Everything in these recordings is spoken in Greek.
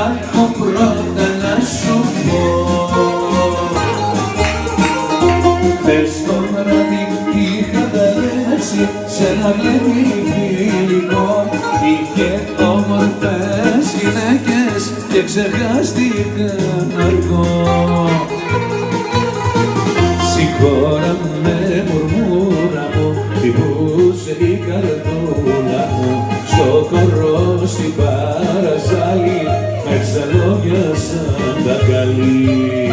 άκου πρώτα να σου πω. Πες το βράδυ είχα ταρέξει σ' ένα βλέμι φιλικό. Είχε όμορφες γυναίκες και ξεχάστηκαν αργό. Συγχώρα με μουρμούρα μου, χτυπούσε η καρδούλα μου στο χορό στην παραζάλη, με ξαλόγια σαν τα καλή.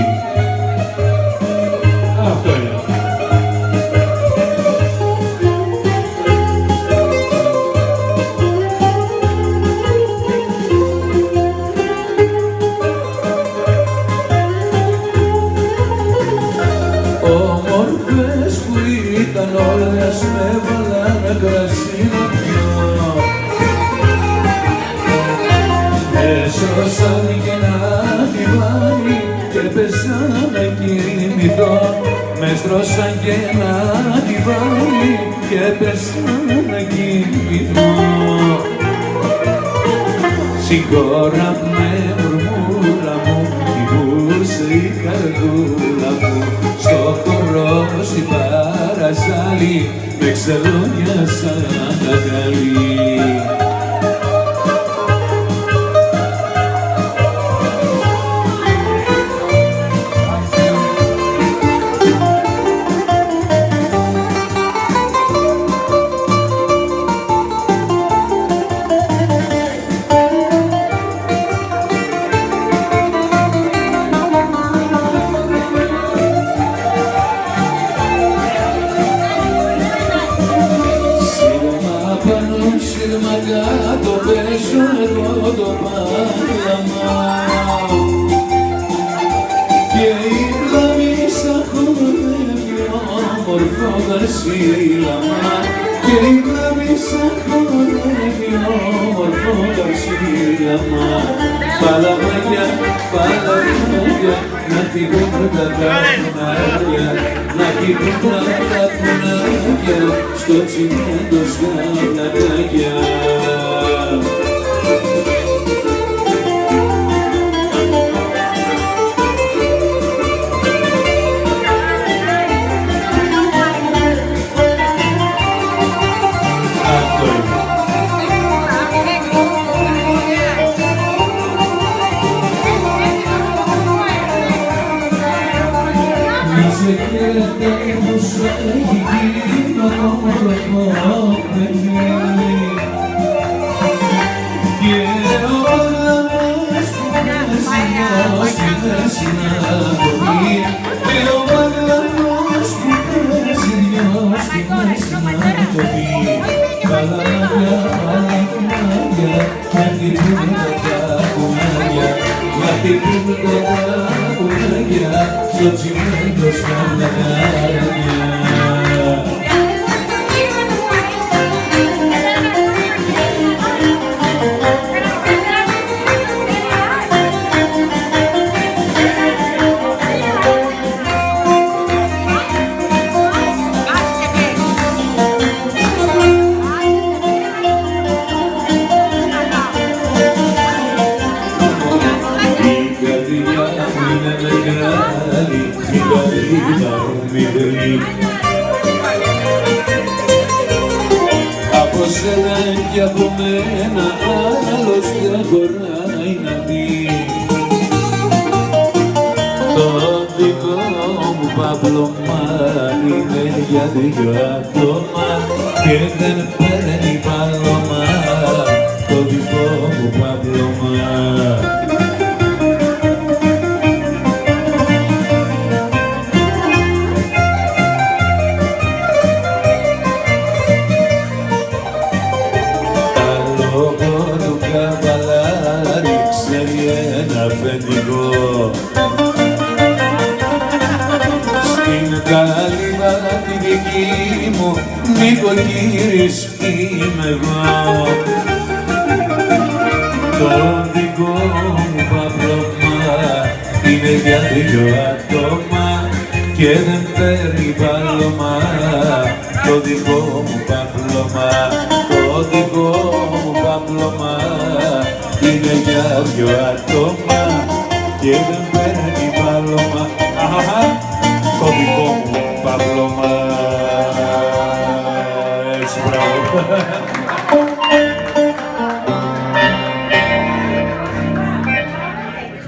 Αυτό είναι. Όμορφες που ήταν όλες με βάλανε κρασί να πιω. Έσωσαν και ένα τιβάνι και πέσα να κοιμηθώ. Με στρώσαν και ένα τιβάνι και πέσα να κοιμηθώ. Συγχώρα με μουρμούρα μου, χτυπούσε η καρδούλα μου στο χορό στην παραζάλη, με ξελόγια σαν τα καλή. Σύρμα κάτω πέσω εγώ το πάλαμα και ήρθα μίσα χορεύει όμορφο γαρσίλαμα και ήρθα μίσα χορεύει όμορφο γαρσίλαμα. Παλαμάκια, παλαμάκια, να τυχούν τα καμπνάκια, να τυχούν τα κουνάκια στο τσιμέντο στα πλατάκια. Αυτό είναι. Σε κέρδε που σου έχει γίνει το όμορφο παιδί και όλα μας που πες στη μέση να το πει και όλα μας που πες στη μέση να το πει. Παλαμάκια, παλαμάκια, να χτυπούν τα κουνάκια, να χτυπούν τα κουνάκια στο τσιμέντο στα πλατάκια. Από σένα και από μένα άλλος δεν χωράει να δει. Το δικό μου παπλωμά είναι για δυο άτομα και δεν παίρνει παλωμά το δικό μου παπλωμά. Στην καλύβα τη δική μου νοικοκύρης είμαι εγώ. Το δικό μου παπλωμά είναι για δυο άτομα και δεν παίρνει παλωμά το δικό μου παπλωμά. Το δικό μου παπλωμά είναι για δυο άτομα και δεν παίρνει πάλωμα. Αχαχα, το δικό μου παύλωμα. Έτσι, μπράβο.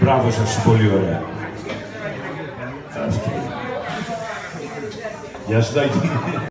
Μπράβο σας, πολύ ωραία. Γεια σου, Τάκη.